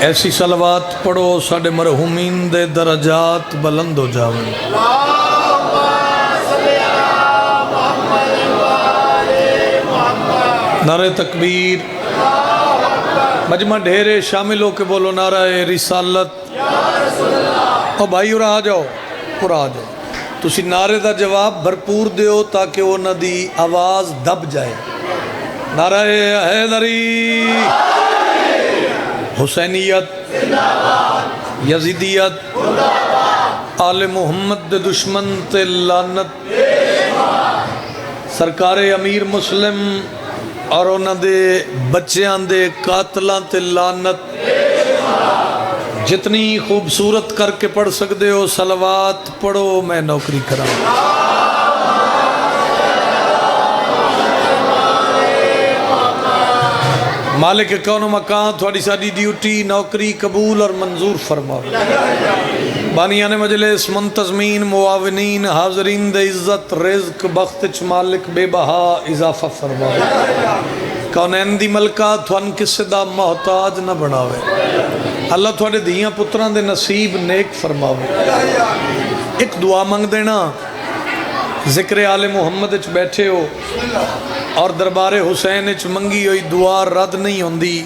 ایسی صلوات پڑھو ساڑے مرحومین دے درجات بلند ہو جاؤں۔ نعرہ تکبیر، مجمع ڈھیرے شامل ہو کے بولو نعرہ رسالت۔ او بھائی اور آ جاؤ، اور آ جاؤ، تسی نعرے دا جواب بھرپور دیو تاکہ وہ نہ دی آواز دب جائے۔ نعرہ حیدری، حسینیت، یزیدیت، آل محمد دے دشمن تے لعنت، سرکار امیر مسلم اور انہاں دے بچیاں دے قاتلاں تے لعنت۔ جتنی خوبصورت کر کے پڑھ سکتے ہو صلوات پڑھو، میں نوکری کراؤں۔ مالک کون و مکان تھوڑی ساری ڈیوٹی نوکری قبول اور منظور فرماؤ۔ بانیان مجلس، منتظمین، معاونین، حاضرین دے عزت رزق بخت مالک بے بہا اضافہ فرماؤ۔ کونین دی ملکہ تھوان کسے دا محتاج نہ بناوے۔ اللہ تھوڑے دھیاں پتران دے نصیب نیک فرماؤ۔ ایک دعا مانگ دینا، ذکر آل محمد اچ بیٹھے ہو اور دربار حسین اچ منگی ہوئی دعا رد نہیں ہوندی۔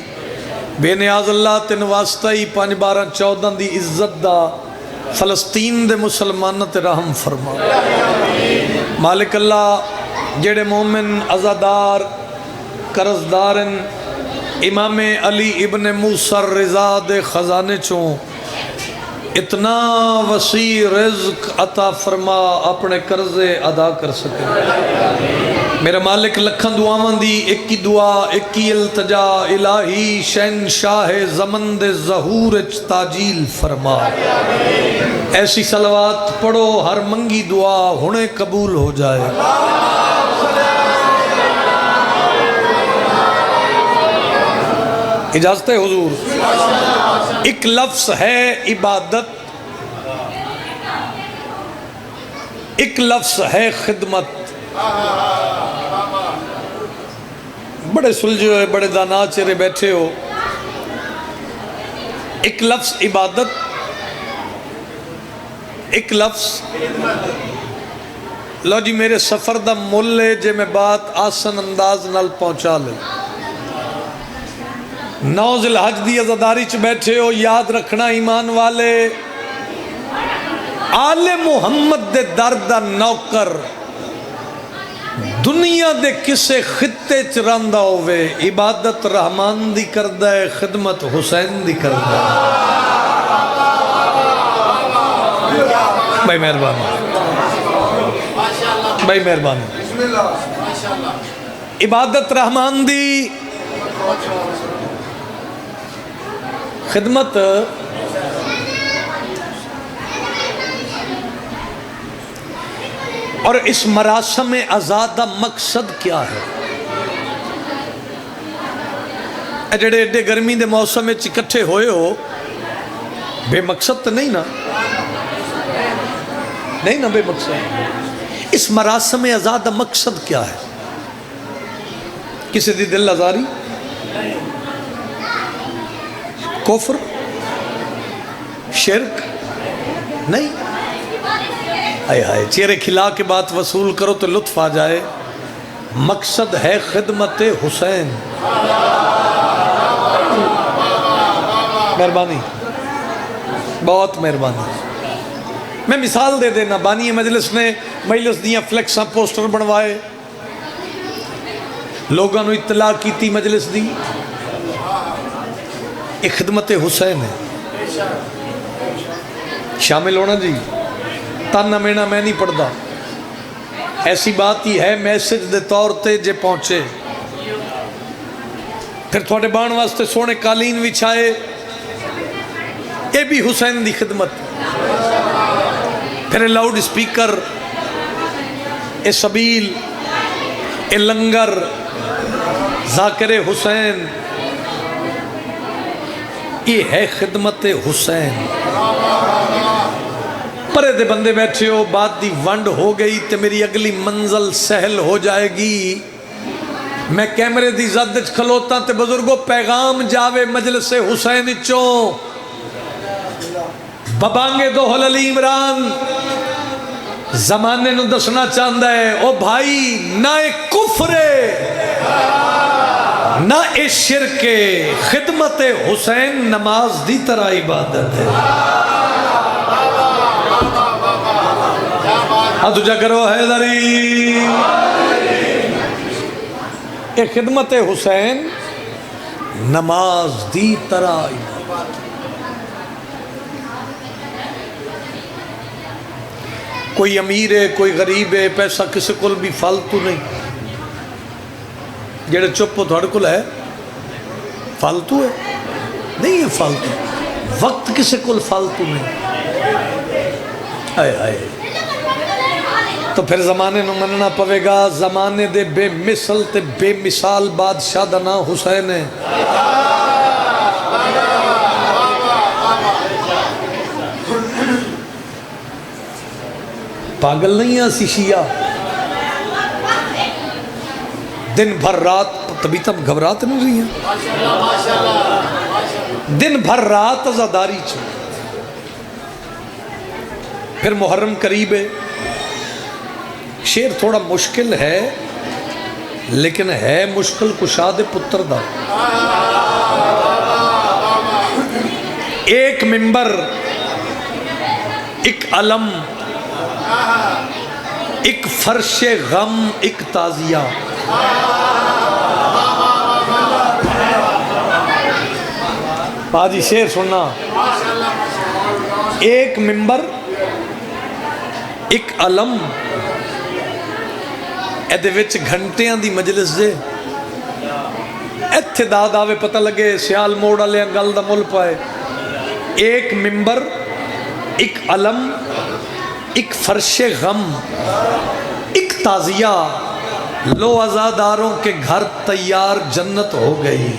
بے نیاز اللہ تین واسطہ ہی 5/12/14 دی عزت دا فلسطین دے مسلمانت رحم فرما۔ مالک اللہ جڑے مومن عزادار قرضدارن امام علی ابن موسیٰ الرضا دے خزانے چوں اتنا وسیع رزق عطا فرما اپنے قرضے ادا کر سکے۔ میرا مالک لکھن دعاواں دی ایک کی دعا ایک کی التجا، الہی شہنشاہ زمن دے ظہور اچ تاجیل فرما۔ ایسی صلوات پڑھو ہر منگی دعا ہونے قبول ہو جائے۔ اجازت ہے حضور؟ ایک لفظ ہے عبادت، ایک لفظ ہے خدمت۔ بڑے سلجھے ہوئے بڑے دانا چہرے بیٹھے ہو۔ ایک لفظ عبادت، ایک لفظ لو جی میرے سفر دا مول لے جے میں بات آسن انداز نال پہنچا لے۔ 9 ذی الحج دی عزاداری چ بیٹھے ہو، یاد رکھنا ایمان والے، آل محمد دے در دا نوکر دنیا دے کسے خطے چ رہندا ہوئے عبادت رحمان دی کردہ ہے، خدمت حسین دی کردہ ہے۔ بھائی مہربانی، بھائی مہربانی، عبادت رحمان دی خدمت اور اس مراسم آزادہ مقصد کیا ہے؟ جڑے ایڈے گرمی دے موسم میں اکٹھے ہوئے ہو، بے مقصد تو نہیں نا؟ نہیں نا بے مقصد؟ اس مراسم آزادہ مقصد کیا ہے؟ کسی دی دل آزاری؟ کفر؟ شرک؟ نہیں؟ آئے آئے چہرے کھلا کے بات وصول کرو تو لطف آ جائے۔ مقصد ہے خدمت حسین۔ مہربانی، بہت مہربانی۔ میں مثال دے دینا، بانی مجلس نے مجلس دیاں فلیکساں پوسٹر بنوائے، لوگاں نو اطلاع کیتی مجلس دی، ایک خدمت حسین ہے۔ شامل ہونا جی، تانا مینا میں نہیں پڑھدا، ایسی بات ہی ہے میسج دے طور تے جے پہنچے۔ پھر تھوڑے بان واسطے سونے قالین وچھائے، اے بھی حسین دی خدمت۔ پھر لاؤڈ سپیکر، اے سبیل، اے لنگر، ذاکر حسین، یہ ہے خدمت حسین۔ پرے دے بندے بیٹھے ہو، بات دی ونڈ ہو گئی تے میری اگلی منزل سہل ہو جائے گی۔ میں کیمرے دی زد وچ کھلوتا تے بزرگو پیغام جاوے مجلس حسین چوں ببانگے دوہل علی عمران زمانے نو دسنا چاہندہ ہے او بھائی نہ ایک کفر نہ اے شرک خدمت حسین نماز دی طرح عبادت ہے ہاتھ اونچا کرو حیدری اے خدمت حسین نماز دی طرح عبادت کوئی امیر ہے کوئی غریب ہے پیسہ کسی کول بھی فالتو نہیں جڑے چپ تھوڑے کول ہے فالتو ہے نہیں ہے فالتو وقت کسی کول فالتو نہیں آئے آئے تو پھر زمانے نو مننا پوے گا زمانے دے بے مثل تے بے مثال بادشاہ دا نام حسین ہے پاگل نہیں ہے سی شیعہ دن بھر رات تبھی تب گھبرات نہیں رہی ہیں دن بھر رات عزاداری چھو پھر محرم قریب ہے شیر تھوڑا مشکل ہے لیکن ہے مشکل کشاد پتر دا ایک منبر ایک علم ایک فرش غم ایک تازیہ پاجی شیر سننا ایک منبر ایک علم ایدے وچ گھنٹیاں دی مجلس دے ایتھے داد آوے پتہ لگے سیال موڑا لیا گل دا مل پائے ایک منبر ایک علم ایک فرش غم ایک تازیہ لو عزاداروں کے گھر تیار جنت ہو گئی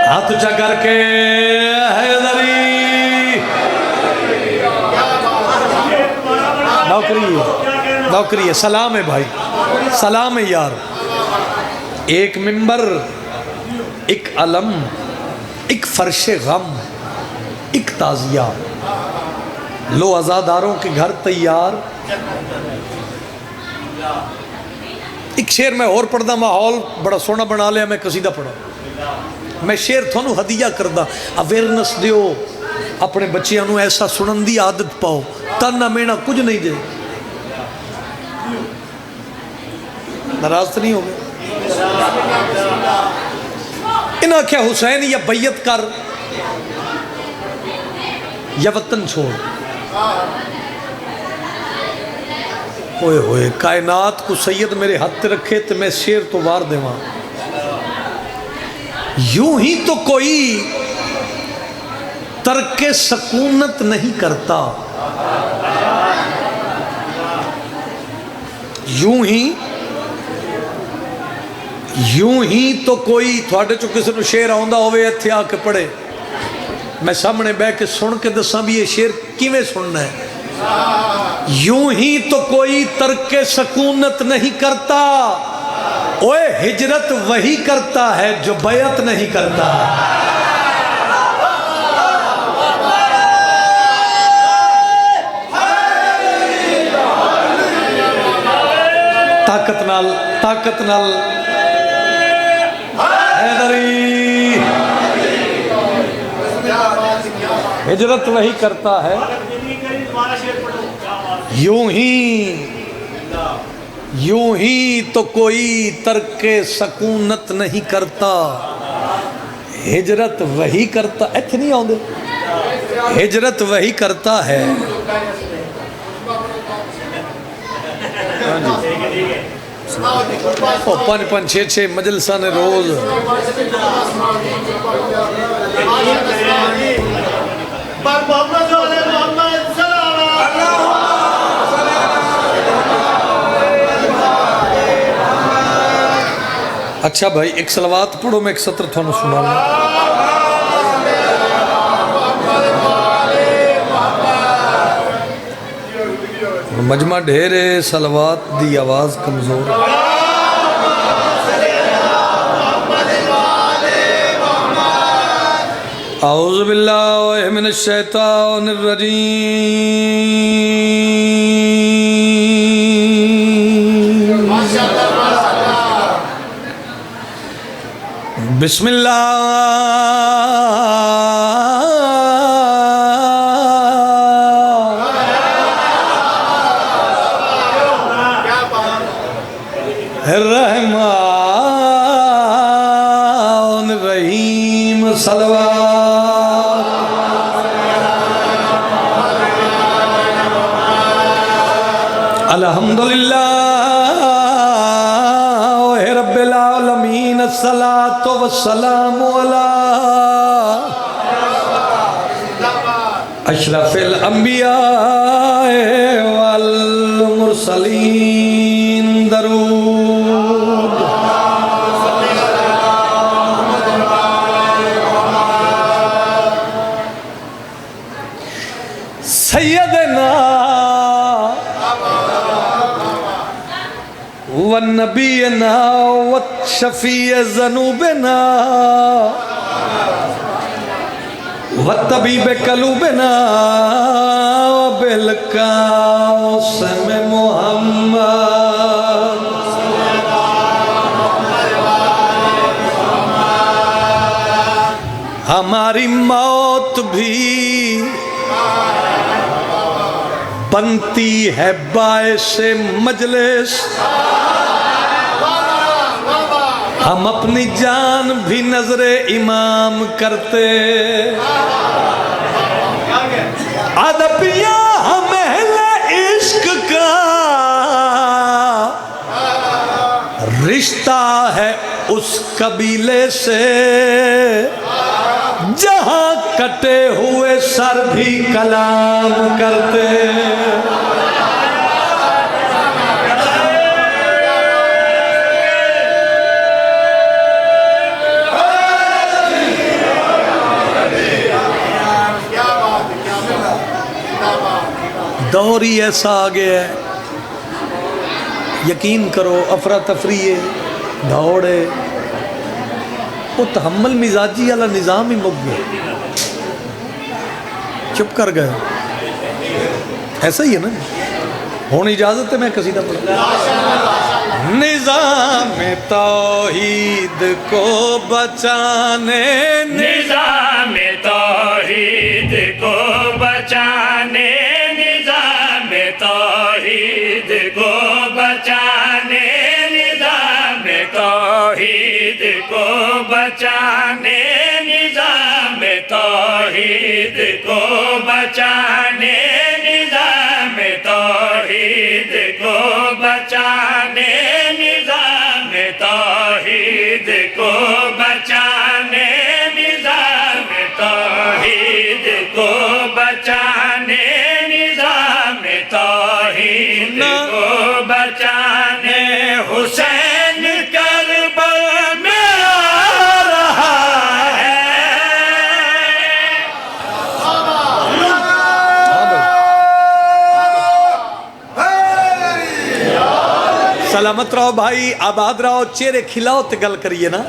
ہاتھ اونچا کر کے حیدری نوکری ہے سلام ہے بھائی سلام ہے یار ایک منبر ایک علم ایک فرش غم ایک تازیہ لو عزاداروں کے گھر تیار ایک شیر میں اور پڑھ دا ماحول بڑا سونا بنا لیا میں قصیدہ پڑھا میں شیر تھونو ہدیہ کردہ اویرنس دیو اپنے بچیاں ایسا سنن دی عادت پاؤ تنہ مینا کچھ نہیں دے ناراض تو نہیں ہو گئے انہاں کیا حسین یا بیعت کر یا وطن چھوڑ ہوئے ہوئے کائنات کو سید میرے ہاتھ رکھے تو میں شیر تو وار دے وہاں یوں ہی تو کوئی ترک سکونت نہیں کرتا یوں ہی تو کوئی تھوڑے چو کسی نو شیر آؤندہ ہوئے ایتھے آ کے پڑھے میں سامنے بے کے سن کے دساں بھی یہ شیر کیویں سننا ہے یوں ہی تو کوئی ترک سکونت نہیں کرتا اوے ہجرت وہی کرتا ہے جو بیعت نہیں کرتا طاقت نال حیدری ہجرت وہی کرتا ہے یوں ہی تو کوئی ترک سکونت نہیں کرتا ہجرت وہی کرتا ایتھے نہیں آؤں دے ہجرت وہی کرتا ہے پن چھے مجلسہ نے روز اچھا بھائی ایک صلوات پڑھو میں ایک سطر تھوڑا سنا لوں مجمع ڈھیرے صلوات دی آواز کمزور اعوذ باللہ من الشیطان الرجیم بسم اللہ الرحمن الرحیم صلوات الحمدللہ رب العالمین الصلاة والسلام علی اشرف الانبیاء والمرسلین درود سیدنا والنبینا والشفیع ذنوبنا والطبیب قلوبنا وبالقاسم محمد ہماری موت بھی بنتی ہے باعث مجلس ہم اپنی جان بھی نظر امام کرتے ادبیہ ہم اہل عشق کا رشتہ ہے اس قبیلے سے جہاں کٹے ہوئے سر بھی کلام کرتے دور ہی ایسا آگے ہے یقین کرو افراتفری دوڑے وہ تحمل مزاجی والا نظام ہی مک گیا چپ کر گئے ایسا ہی ہے نا ہونی اجازت ہے میں قصیدہ پڑھوں نظام توحید کو بچانے نظام توحید کو بچانے نظام توحید کو بچانے نظام توحید کو بچانے نظام توحید کو بچانے نظام توحید کو بچانے نظام توحید کو بچانے نظام توحید کو بچانے نظام توحید کو بچانے حسین کربلا میں آ رہا ہے سلامت رہو بھائی آباد رہو چہرے کھلاؤ تے گل کریے نا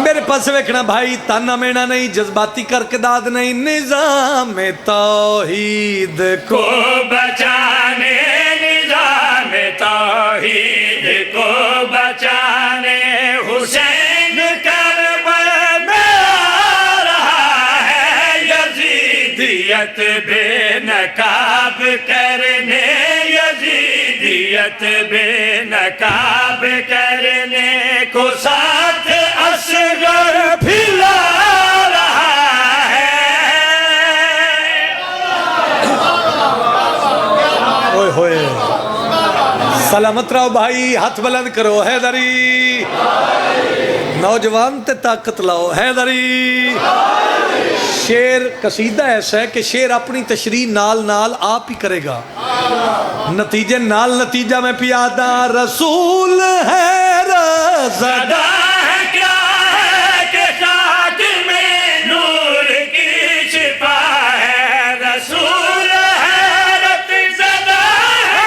میرے پاس ویکھنا بھائی تانا مینا نہیں جذباتی کر کے داد نہیں نظام توحید کو بچانے نظام توحید کو بچانے حسین کربلا میں آ رہا ہے یزیدیت بے نقاب کرنے یزیدیت بے نقاب کرنے کو ساتھ اصغر بھی لا رہا ہے اوئے ہوئے سلامت رہو بھائی ہاتھ بلند کرو حیدری نوجوان تے طاقت لاؤ حیدری شیر قصیدہ ایسا ہے کہ شیر اپنی تشریح نال نال آپ ہی کرے گا نتیجے نال نتیجہ میں پیادہ رسول ہے رضا ہے کیا ہے کہ خاک میں نور کی شفا ہے رسول ہے رت زدہ ہے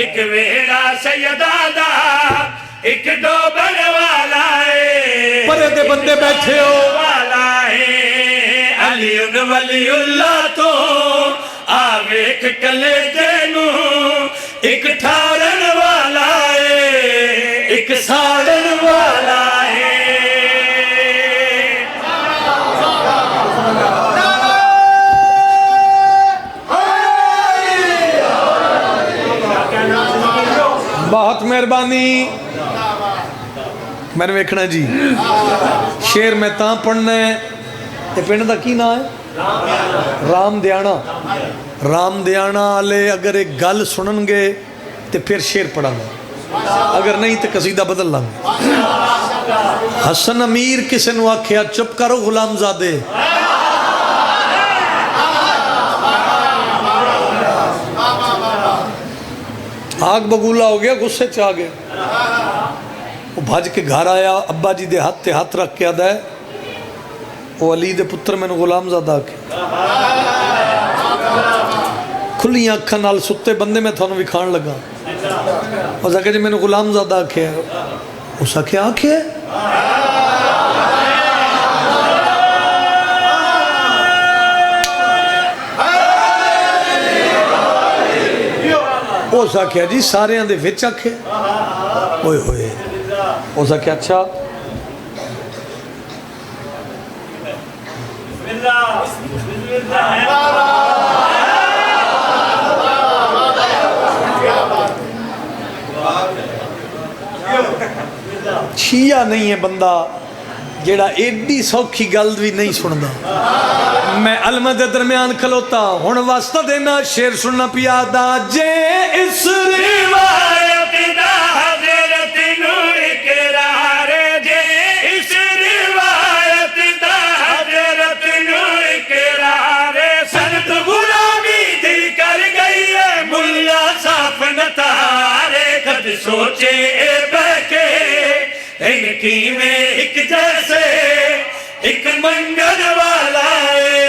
ایک ویڑا سیدہ دا ایک ڈوبن والا ہے پرے دے بندے بیٹھے ہو والا ہے علی ولی اللہ تو آویک کلے جینو ایک ٹھارن والا ہے ایک ساڑن والا ہے بہت مہربانی میں نے ویکھنا جی شیر میں تاں پڑھنا ہے یہ پنڈ دا کی نام ہے رام دیانا رام دیانا والے اگر ایک گل سنن گے تو پھر شیر پڑھا گا اگر نہیں تو قصیدہ بدل لیں گے حسن امیر کسے نو آکھیا چپ کرو غلام زادے آگ بگولا ہو گیا غصے چاہ گئے وہ بھاج کے گھر آیا ابا جی دے ہاتھ تے ہاتھ رکھ کے آدھا ہے وہ علی دے پتر میں نے غلام زادہ کے کھلی آنکھاں نال ستے بندے میں تھانوں بھی کھان لگا اس آکھے جی میں نے غلام زادہ کے اس آکھے آنکھے اس آکھے جی سارے آن دے وچ آکھے ہوئے ہوئے اس آکھے اچھا شیعہ نہیں ہے بندہ جیڑا ایڈی سوکھی گل بھی نہیں سندا میں علمہ دے درمیان کھلوتا ہن واسطہ دینا شیر سننا پیادا جے اس روایت دا حضرت نو اقرار جے اس روایت دا حضرت نو اقرار سنت غلامی دی کر گئی ہے ملا صاف نتارے کد سوچے اے بیکے ان کی میں ایک جیسے ایک منگن والا ہے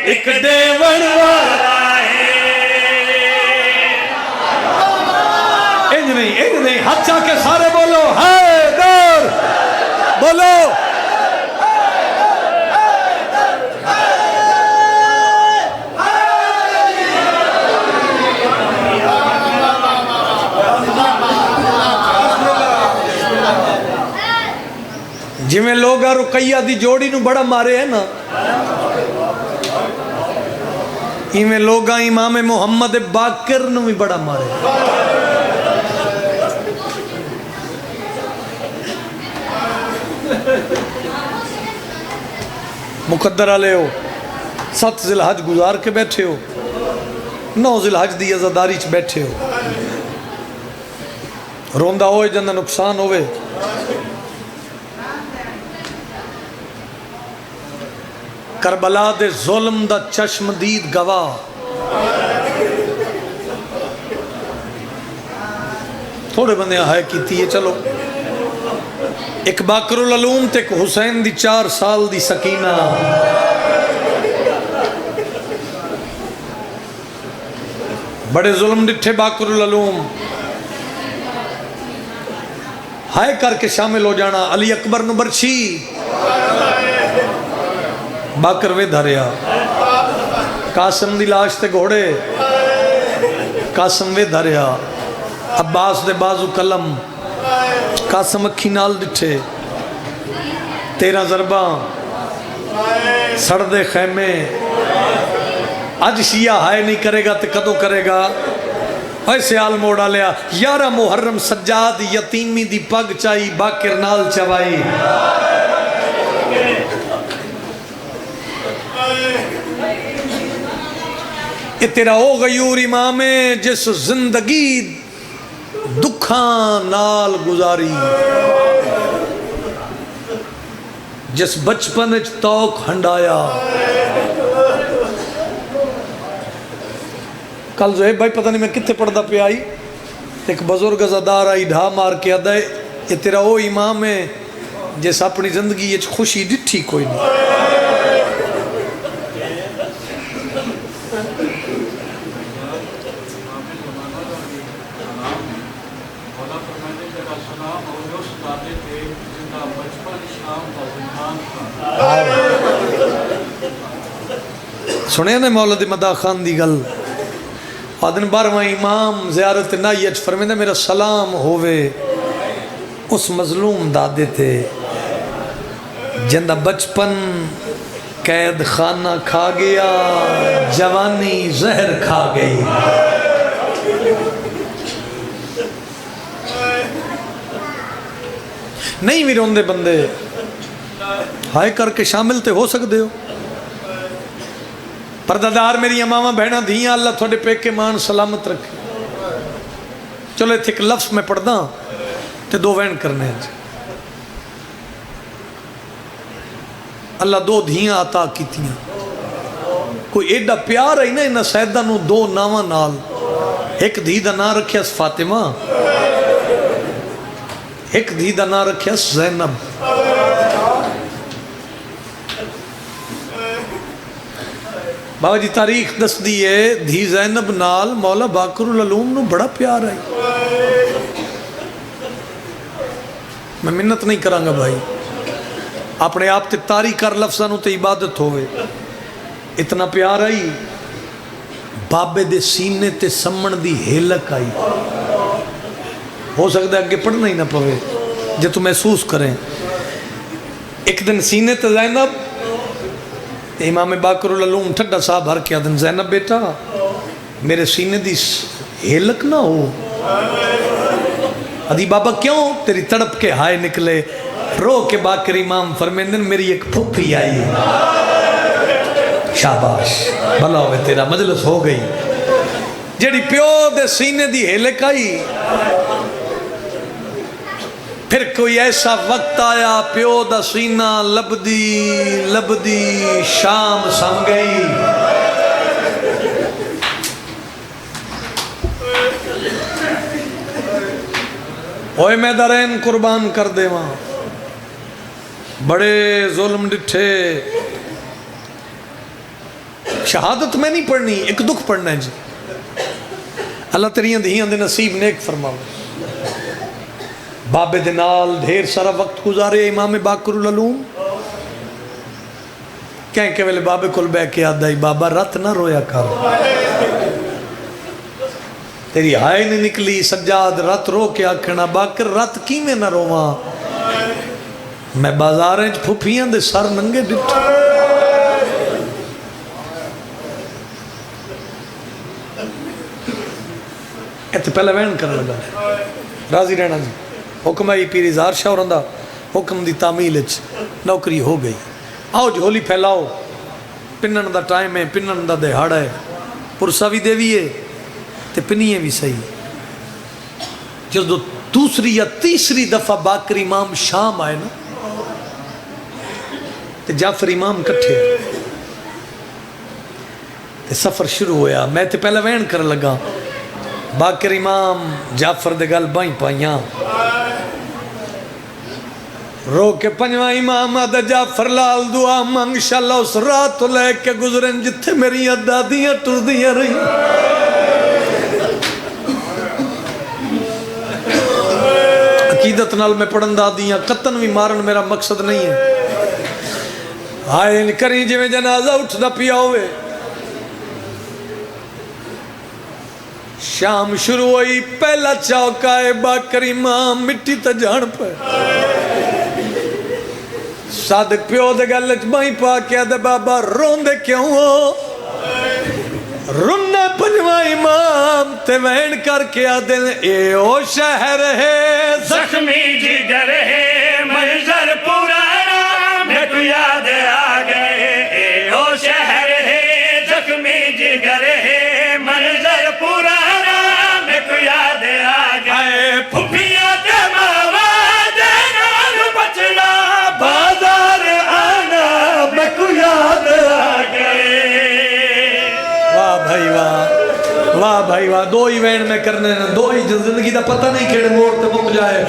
ایک دیون والا ہے انج نہیں ہاتھ چاہ کے سارے بولو حیدر بولو جی میں لوگا رقیہ دی جوڑی نو بڑا مارے ہیں نا میں لوگا امام محمد باقر نو بھی بڑا مارے مقدر آلے ہو 7 ذی الحج گزار کے بیٹھے ہو 9 ذی الحج دی عزاداری چ بیٹھے ہو روندہ ہوئے جندہ نقصان ہوئے کربلا دے ظلم دا چشم دید گواہ تھوڑے بندے آئے کیتی ہے چلو ایک باقر العلوم تے ایک حسین دی 4 سال دی سکینہ بڑے ظلم ڈٹھے باقر العلوم ہائے کر کے شامل ہو جانا علی اکبر نو برچھی باقر وے دھریا قاسم دی لاش تے گھوڑے قاسم وے دھریا عباس دے بازو قلم قاسم اکھی نال ڈٹھے 13 ضرباں سڑ دے خیمے اج شیعہ ہائے نہیں کرے گا تے کدو کرے گا ایسے آل موڑا لیا 11 محرم سجاد یتیمی دی پگ چائی باقر نال چوائی یہ تیرا او غیور امام ہے جس زندگی دکھاں نال گزاری جس بچپن اچ توک ہنڈایا کل جو ہے بھائی پتہ نہیں میں کتے پڑھدا پہ آئی ایک بزرگ ازادار آئی ڈھا مار کے آدھا ہے یہ تیرا او امام ہے جس اپنی زندگی اچ خوشی ڈٹھی کوئی نہیں سنیا نے مولد مدا خان دی گل آدن 12واں امام زیارت نائیت فرمیندہ میرا سلام ہووے اس مظلوم دادے تے جندہ بچپن قید خانہ کھا گیا جوانی زہر کھا گئی نہیں بھی روندے بندے ہائے کر کے شامل تے ہو سکتے ہو پردادار میری امامہ بہنہ دھیاں اللہ تھوڑے پیکے مان سلامت رکھے چلو ایتھے ایک لفظ میں پڑھ دا تے دو وین کرنے ہیں اللہ دو دھیاں عطا کی تھیاں کوئی ایڈا پیار ہے نا انہا سیدہ نو دو ناواں نال ایک دھی دا نا رکھیا اس فاطمہ ایک دھی دا نا رکھیا اس زینب بابا جی تاریخ دس دیئے دھی زینب نال مولا باقر العلوم نو بڑا پیار ہے میں منت نہیں کرانگا بھائی اپنے آپ تے تاری کر لفظانوں تے عبادت ہوئے اتنا پیار آئی بابے دے سینے تے سمن دی ہیلک آئی ہو سکتا ہے اگے پڑھنا ہی نہ پوے جو تو محسوس کریں ایک دن سینے تے زینب امام باقر العلوم ٹھڈا صاحب ہر کیا دن زینب بیٹا میرے سینے دی ہیلک نہ ہو ادھی بابا کیوں تیری تڑپ کے ہائے نکلے رو کے باقر امام فرمیندن میری ایک پھپھی آئی شاباش بھلا ہوئے تیرا مجلس ہو گئی جیڑی پیو دے سینے دی ہیلک آئی پھر کوئی ایسا وقت آیا پیو دا سینہ لبدی شام سم گئی اوے میں دارین قربان کر دے وہاں بڑے ظلم ڈٹھے شہادت میں نہیں پڑھنی ایک دکھ پڑھنا ہے جی اللہ تیریاں دھیاں دے نصیب نیک فرماؤ بابے دنال ڈھیر سارا وقت گزارے امام باقر العلوم کہیں کہ ویلے بابے کل بے کے آدھائی بابا رات نہ رویا کر تیری ہائے نہیں نکلی سجاد رات رو کے آکھنا باقر رات کی میں نہ رواں میں بازاریں پھپھیاں دے سر ننگے ڈٹھے ایتے پہلے وین کرنے لگا راضی رہنا جی حکم ہے پیری زار شاہ رندہ حکم دی تعمیل نوکری ہو گئی آؤ جھولی پھیلاؤ پنن دا ٹائم ہے پنن دا دہاڑ ہے پرسا بھی دیوی ہے تے پنیے بھی صحیح جب دوسری یا تیسری دفعہ باقر امام شام آئے نا تے جعفر امام کٹھے تے سفر شروع ہویا میں تے پہلے وین کر لگا باقر امام جعفر دے گل بائیں پائیاں رو کے پنجواں امام آدھا جعفر لال دعا مانگ شاءاللہ اس رات تو لے کے گزرن جتھے میری دادیاں ٹردیاں رہی عقیدت نال میں پڑھن دادیاں قطن بھی مارن میرا مقصد نہیں ہے آئے کریں جی میں جنازہ اٹھ دا پیا ہوئے شام شروع ہوئی پہلا چوکا ہے باقر امام مٹی تا جان پہ صادق پیو دے گلچ بائیں پا کیا دے بابا رون دے کیوں ہو رنہ پنجواں امام تے وین کر کے آدھے اے او شہر ہے زخمی جگر ہے منظر پرانا میں تو یاد آ گئے اے او شہر ہے زخمی جگر ہے منظر پرانا میں تو یاد آ گئے پھپھیاں کے ماما دینار بچنا بازار آنا میں تو یاد آ گئے واہ بھائی واہ واہ بھائی واہ دو ہی وین میں کرنے دو ہی زندگی دا پتہ نہیں کھڑے موڑ تے مک جائے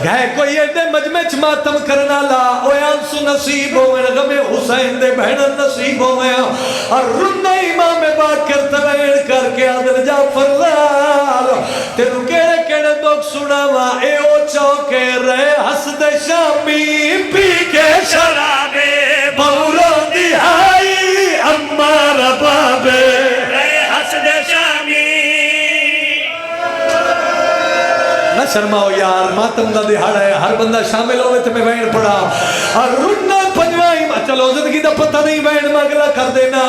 گئے کوئی ایڈے مجمع چ ماتم کرنا لا اوے آنسو نصیب ہوئے غم حسین دے بہن نصیب ہوئے اور رنہ امام باقر تے وین کر کے آدھر جعفر لال تیرو کیڑے کیڑے دکھ سناوا اے او چوکے رہے حسد شامی پی کے شرابے بولوں دہائی امار با شرماؤ یار ماتم دا دہاڑا ہے ہر بندہ شامل ہوئے تو میں وین پڑا اور رنہ پنجوائی چلو زندگی دا پتہ نہیں وین مگلا کر دینا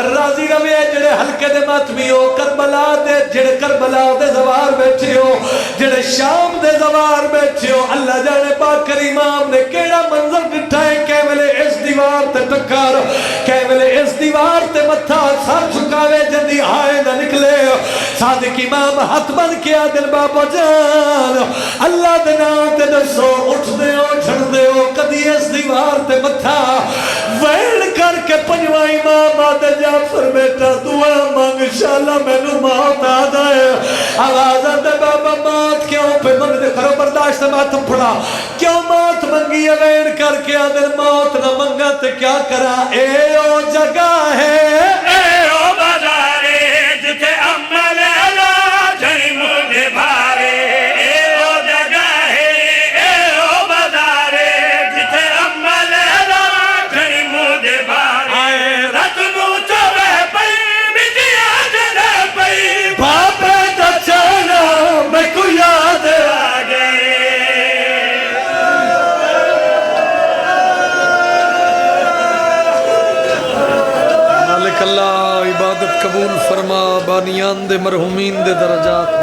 راضی روے جڑے ہلکے دے ماتمی ہو کربلا دے جڑے کربلا دے زوار بیٹھے ہو جڑے شام دے زوار بیٹھے ہو اللہ جانے پاک کر امام نے کیڑا منظر ڈٹھائے کہ ملے اس دیوار تے ٹکار کہ ملے اس دیوار تے متھا سر چکاوے جندی آئے نہ نکلے صادق امام ہاتھ بند کیا دل بابا جان اللہ دے نام تے دسو اٹھ دے ہو چھڑ دے ہو کدی اس دیوار تے متھا وین کر کے پنجواں امام آدھے جعفر بیٹا دعا مانگ انشاءاللہ میں نو موت آدھا ہے آواز آدھے بابا موت کیوں پہ منگ دے کرو برداشت ماتم پڑا کیوں موت منگی ہے وین کر کے آدھے موت نہ منگا تے کیا کرا اے او جگہ ہے اے او بازارے جتے عمل اللہ جنی مجھے بھارے اے او جگہ ہے اے او بازارے جتے عمل اللہ جنی مجھے بھارے رت نو چوے پئی بجیا جدے پئی باپے دا چانا میں کو یاد آ گئے مالک اللہ عبادت قبول فرما بانیان دے مرحومین دے درجات